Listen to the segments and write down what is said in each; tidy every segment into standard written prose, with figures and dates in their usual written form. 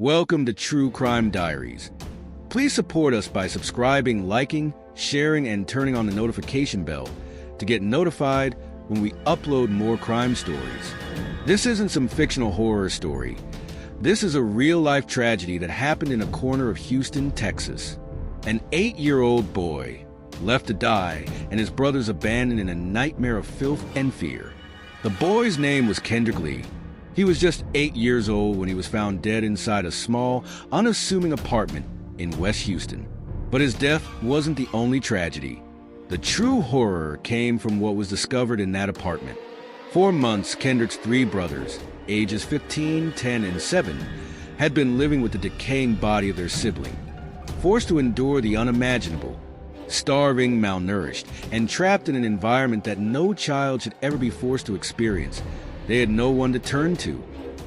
Welcome to True Crime Diaries. Please support us by subscribing, liking, sharing, and turning on the notification bell to get notified when we upload more crime stories. This isn't some fictional horror story. This is a real-life tragedy that happened in a corner of Houston, Texas. An 8-year-old boy left to die and his brothers abandoned in a nightmare of filth and fear. The boy's name was Kendrick Lee. He was just 8 years old when he was found dead inside a small, unassuming apartment in West Houston. But his death wasn't the only tragedy. The true horror came from what was discovered in that apartment. For months, Kendrick's 3 brothers, ages 15, 10, and 7, had been living with the decaying body of their sibling, forced to endure the unimaginable, starving, malnourished, and trapped in an environment that no child should ever be forced to experience. They had no one to turn to.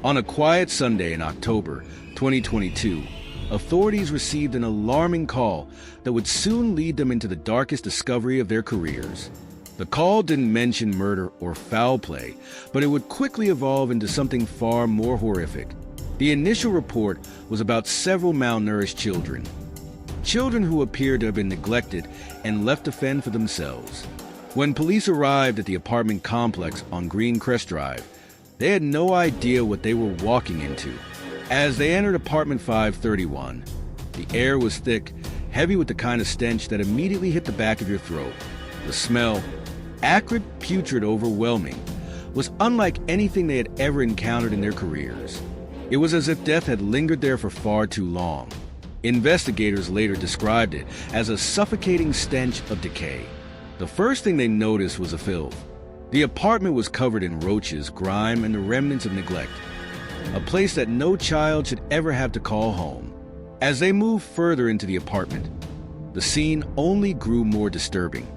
On a quiet Sunday in October 2022, authorities received an alarming call that would soon lead them into the darkest discovery of their careers. The call didn't mention murder or foul play, but it would quickly evolve into something far more horrific. The initial report was about several malnourished children. Children who appeared to have been neglected and left to fend for themselves. When police arrived at the apartment complex on Greencrest Drive, they had no idea what they were walking into. As they entered apartment 531, the air was thick, heavy with the kind of stench that immediately hit the back of your throat. The smell, acrid, putrid, overwhelming, was unlike anything they had ever encountered in their careers. It was as if death had lingered there for far too long. Investigators later described it as a suffocating stench of decay. The first thing they noticed was the filth. The apartment was covered in roaches, grime, and the remnants of neglect, a place that no child should ever have to call home. As they moved further into the apartment, the scene only grew more disturbing.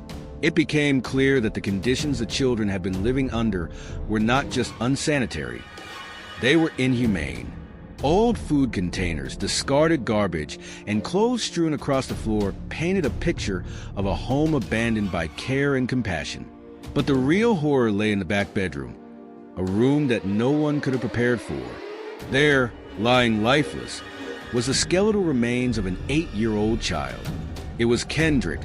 It became clear that the conditions the children had been living under were not just unsanitary, they were inhumane. Old food containers, discarded garbage, and clothes strewn across the floor painted a picture of a home abandoned by care and compassion. But the real horror lay in the back bedroom, a room that no one could have prepared for. There, lying lifeless, was the skeletal remains of an 8-year-old child. It was Kendrick,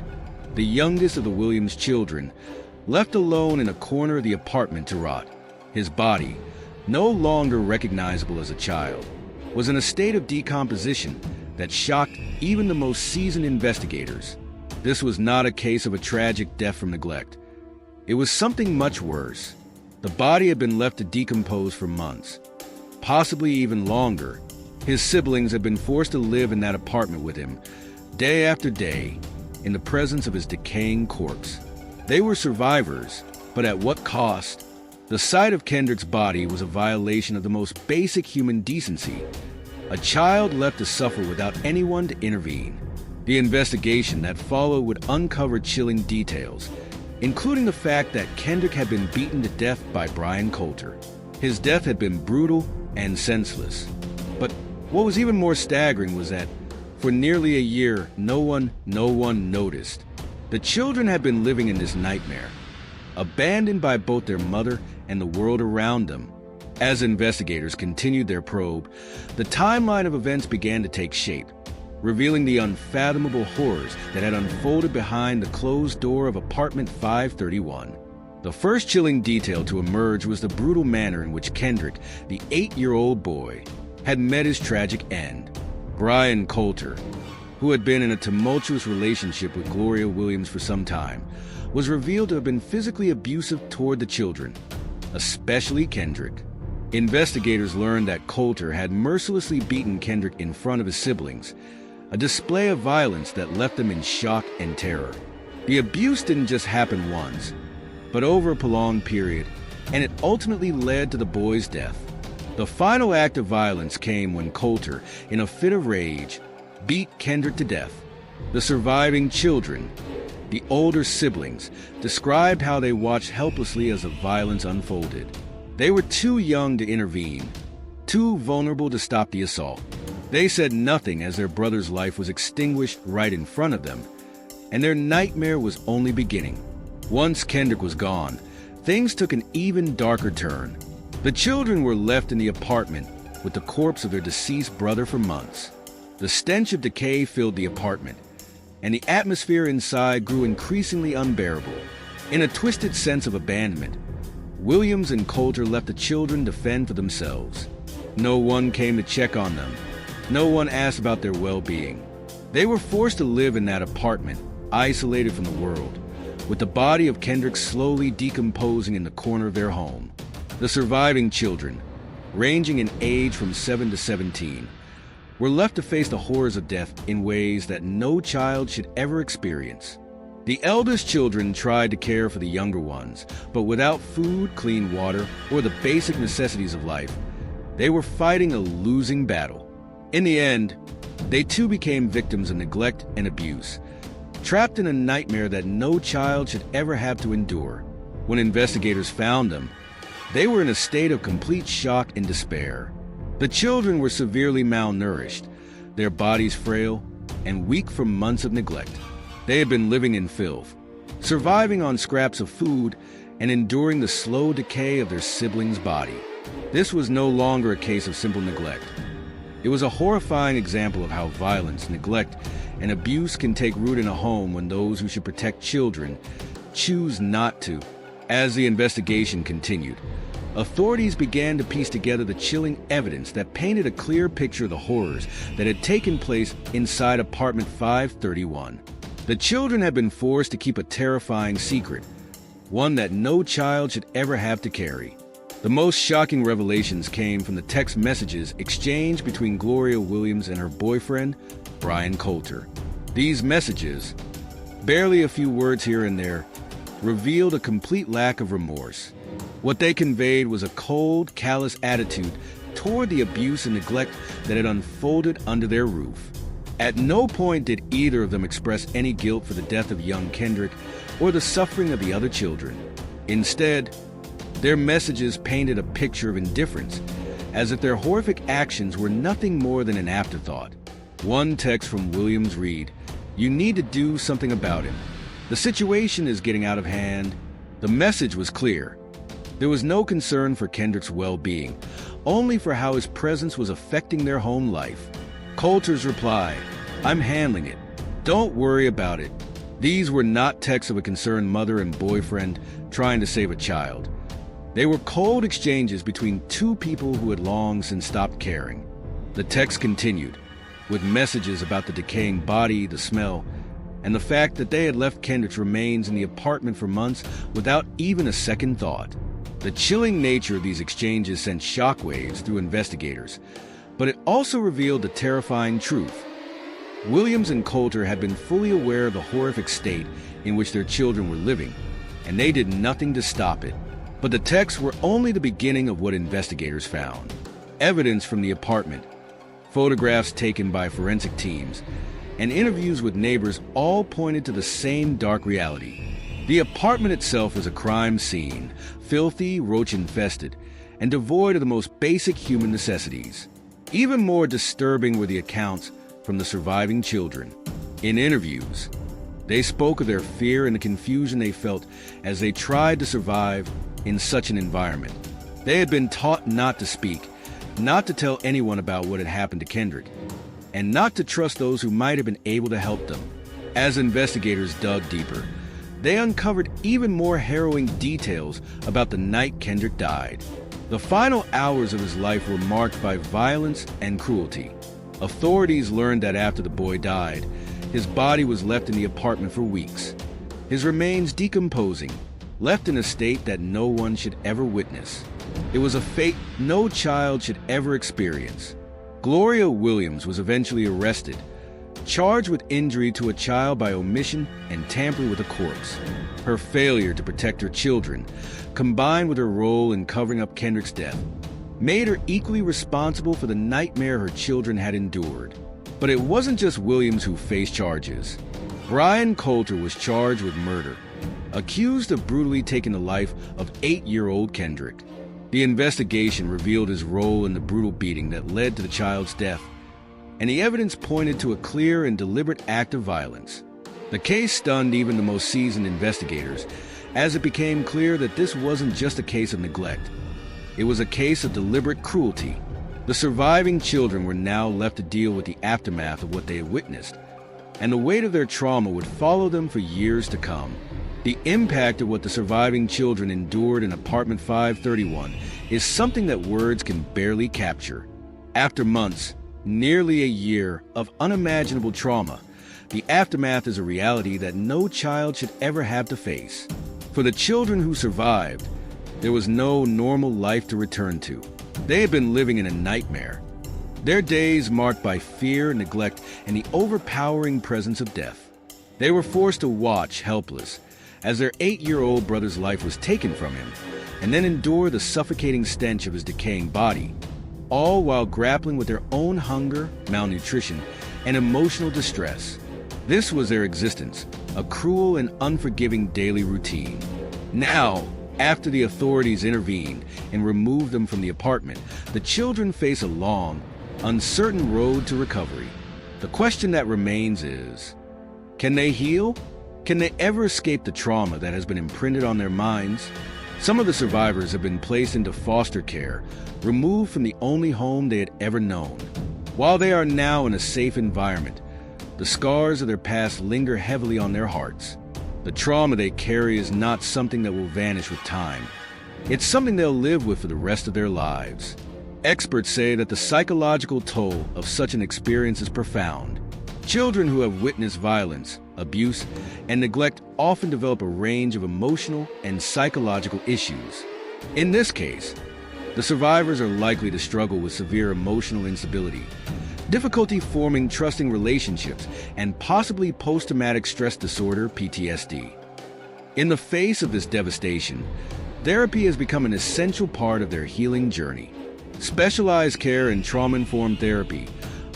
the youngest of the Williams children, left alone in a corner of the apartment to rot. His body, no longer recognizable as a child, was in a state of decomposition that shocked even the most seasoned investigators. This was not a case of a tragic death from neglect. It was something much worse. The body had been left to decompose for months, possibly even longer. His siblings had been forced to live in that apartment with him, day after day, in the presence of his decaying corpse. They were survivors, but at what cost? The sight of Kendrick's body was a violation of the most basic human decency. A child left to suffer without anyone to intervene. The investigation that followed would uncover chilling details, including the fact that Kendrick had been beaten to death by Brian Coulter. His death had been brutal and senseless. But what was even more staggering was that for nearly a year, no one noticed. The children had been living in this nightmare, abandoned by both their mother and the world around them. As investigators continued their probe, the timeline of events began to take shape, revealing the unfathomable horrors that had unfolded behind the closed door of apartment 531. The first chilling detail to emerge was the brutal manner in which Kendrick, the 8-year-old boy, had met his tragic end. Brian Coulter, who had been in a tumultuous relationship with Gloria Williams for some time, was revealed to have been physically abusive toward the children, especially Kendrick. Investigators learned that Coulter had mercilessly beaten Kendrick in front of his siblings, a display of violence that left them in shock and terror. The abuse didn't just happen once, but over a prolonged period, and it ultimately led to the boy's death. The final act of violence came when Coulter, in a fit of rage, beat Kendrick to death. The surviving children, the older siblings, described how they watched helplessly as the violence unfolded. They were too young to intervene, too vulnerable to stop the assault. They said nothing as their brother's life was extinguished right in front of them, and their nightmare was only beginning. Once Kendrick was gone, things took an even darker turn. The children were left in the apartment, with the corpse of their deceased brother for months. The stench of decay filled the apartment, and the atmosphere inside grew increasingly unbearable. In a twisted sense of abandonment, Williams and Coulter left the children to fend for themselves. No one came to check on them. No one asked about their well-being. They were forced to live in that apartment, isolated from the world, with the body of Kendrick slowly decomposing in the corner of their home. The surviving children, ranging in age from 7 to 17, were left to face the horrors of death in ways that no child should ever experience. The eldest children tried to care for the younger ones, but without food, clean water, or the basic necessities of life, they were fighting a losing battle. In the end, they too became victims of neglect and abuse, trapped in a nightmare that no child should ever have to endure. When investigators found them, they were in a state of complete shock and despair. The children were severely malnourished, their bodies frail and weak from months of neglect. They had been living in filth, surviving on scraps of food, and enduring the slow decay of their sibling's body. This was no longer a case of simple neglect. It was a horrifying example of how violence, neglect, and abuse can take root in a home when those who should protect children choose not to. As the investigation continued, authorities began to piece together the chilling evidence that painted a clear picture of the horrors that had taken place inside apartment 531. The children had been forced to keep a terrifying secret, one that no child should ever have to carry. The most shocking revelations came from the text messages exchanged between Gloria Williams and her boyfriend, Brian Coulter. These messages, barely a few words here and there, revealed a complete lack of remorse. What they conveyed was a cold, callous attitude toward the abuse and neglect that had unfolded under their roof. At no point did either of them express any guilt for the death of young Kendrick or the suffering of the other children. Instead, their messages painted a picture of indifference, as if their horrific actions were nothing more than an afterthought. One text from Williams read, "You need to do something about him. The situation is getting out of hand." The message was clear. There was no concern for Kendrick's well-being, only for how his presence was affecting their home life. Coulter's reply, "I'm handling it. Don't worry about it." These were not texts of a concerned mother and boyfriend trying to save a child. They were cold exchanges between two people who had long since stopped caring. The text continued, with messages about the decaying body, the smell, and the fact that they had left Kendrick's remains in the apartment for months without even a second thought. The chilling nature of these exchanges sent shockwaves through investigators, but it also revealed the terrifying truth. Williams and Coulter had been fully aware of the horrific state in which their children were living, and they did nothing to stop it. But the texts were only the beginning of what investigators found. Evidence from the apartment, photographs taken by forensic teams, and interviews with neighbors all pointed to the same dark reality. The apartment itself was a crime scene, filthy, roach-infested, and devoid of the most basic human necessities. Even more disturbing were the accounts from the surviving children. In interviews, they spoke of their fear and the confusion they felt as they tried to survive in such an environment. They had been taught not to speak, not to tell anyone about what had happened to Kendrick, and not to trust those who might have been able to help them. As investigators dug deeper, they uncovered even more harrowing details about the night Kendrick died. The final hours of his life were marked by violence and cruelty. Authorities learned that after the boy died, his body was left in the apartment for weeks, his remains decomposing, left in a state that no one should ever witness. It was a fate no child should ever experience. Gloria Williams was eventually arrested, charged with injury to a child by omission and tampering with a corpse. Her failure to protect her children, combined with her role in covering up Kendrick's death, made her equally responsible for the nightmare her children had endured. But it wasn't just Williams who faced charges. Brian Coulter was charged with murder, accused of brutally taking the life of 8-year-old Kendrick. The investigation revealed his role in the brutal beating that led to the child's death, and the evidence pointed to a clear and deliberate act of violence. The case stunned even the most seasoned investigators, as it became clear that this wasn't just a case of neglect. It was a case of deliberate cruelty. The surviving children were now left to deal with the aftermath of what they had witnessed, and the weight of their trauma would follow them for years to come. The impact of what the surviving children endured in apartment 531 is something that words can barely capture. After months, nearly a year of unimaginable trauma, the aftermath is a reality that no child should ever have to face. For the children who survived, there was no normal life to return to. They had been living in a nightmare. Their days marked by fear, neglect, and the overpowering presence of death. They were forced to watch, helpless, as their 8-year-old brother's life was taken from him, and then endure the suffocating stench of his decaying body, all while grappling with their own hunger, malnutrition, and emotional distress. This was their existence, a cruel and unforgiving daily routine. Now, after the authorities intervened and removed them from the apartment, the children face a long, uncertain road to recovery. The question that remains is, can they heal? Can they ever escape the trauma that has been imprinted on their minds? Some of the survivors have been placed into foster care, removed from the only home they had ever known. While they are now in a safe environment, the scars of their past linger heavily on their hearts. The trauma they carry is not something that will vanish with time. It's something they'll live with for the rest of their lives. Experts say that the psychological toll of such an experience is profound. Children who have witnessed violence, abuse, and neglect often develop a range of emotional and psychological issues. In this case, the survivors are likely to struggle with severe emotional instability, difficulty forming trusting relationships, and possibly post-traumatic stress disorder (PTSD). In the face of this devastation, therapy has become an essential part of their healing journey. Specialized care and trauma-informed therapy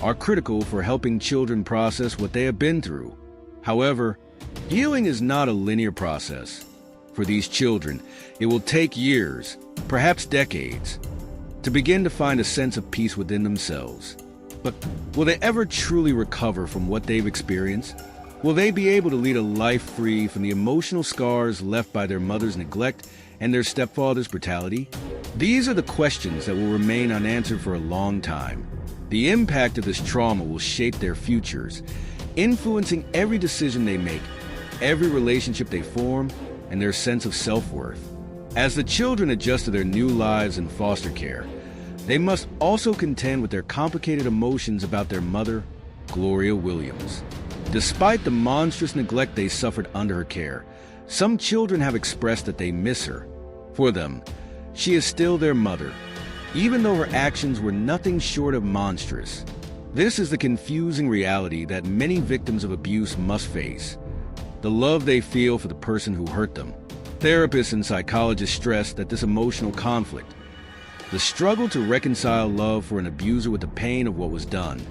are critical for helping children process what they have been through. However, healing is not a linear process. For these children, it will take years, perhaps decades, to begin to find a sense of peace within themselves. But will they ever truly recover from what they've experienced? Will they be able to lead a life free from the emotional scars left by their mother's neglect and their stepfather's brutality? These are the questions that will remain unanswered for a long time. The impact of this trauma will shape their futures, influencing every decision they make, every relationship they form, and their sense of self-worth. As the children adjust to their new lives in foster care, they must also contend with their complicated emotions about their mother, Gloria Williams. Despite the monstrous neglect they suffered under her care, some children have expressed that they miss her. For them, she is still their mother, even though her actions were nothing short of monstrous. This is the confusing reality that many victims of abuse must face. The love they feel for the person who hurt them. Therapists and psychologists stress that this emotional conflict, the struggle to reconcile love for an abuser with the pain of what was done,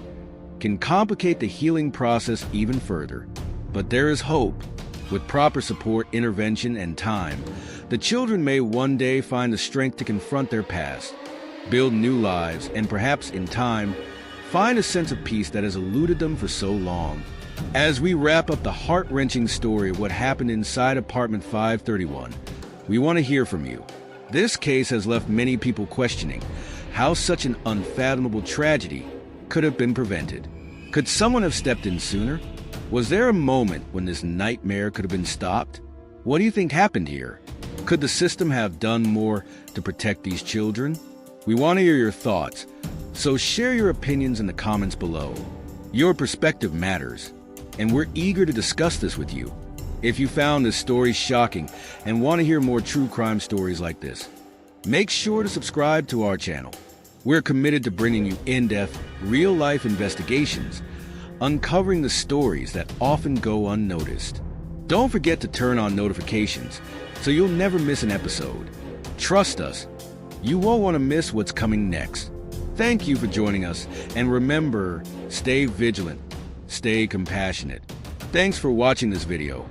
can complicate the healing process even further. But there is hope. With proper support, intervention, and time, the children may one day find the strength to confront their past, build new lives, and perhaps, in time, find a sense of peace that has eluded them for so long. As we wrap up the heart-wrenching story of what happened inside apartment 531, we want to hear from you. This case has left many people questioning how such an unfathomable tragedy could have been prevented. Could someone have stepped in sooner? Was there a moment when this nightmare could have been stopped? What do you think happened here? Could the system have done more to protect these children? We want to hear your thoughts, so share your opinions in the comments below. Your perspective matters, and we're eager to discuss this with you. If you found this story shocking and want to hear more true crime stories like this, make sure to subscribe to our channel. We're committed to bringing you in-depth, real-life investigations, uncovering the stories that often go unnoticed. Don't forget to turn on notifications so you'll never miss an episode. Trust us, you won't want to miss what's coming next. Thank you for joining us, and remember, stay vigilant, stay compassionate. Thanks for watching this video.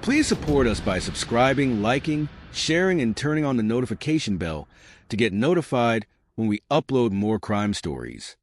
Please support us by subscribing, liking, sharing, and turning on the notification bell to get notified when we upload more crime stories.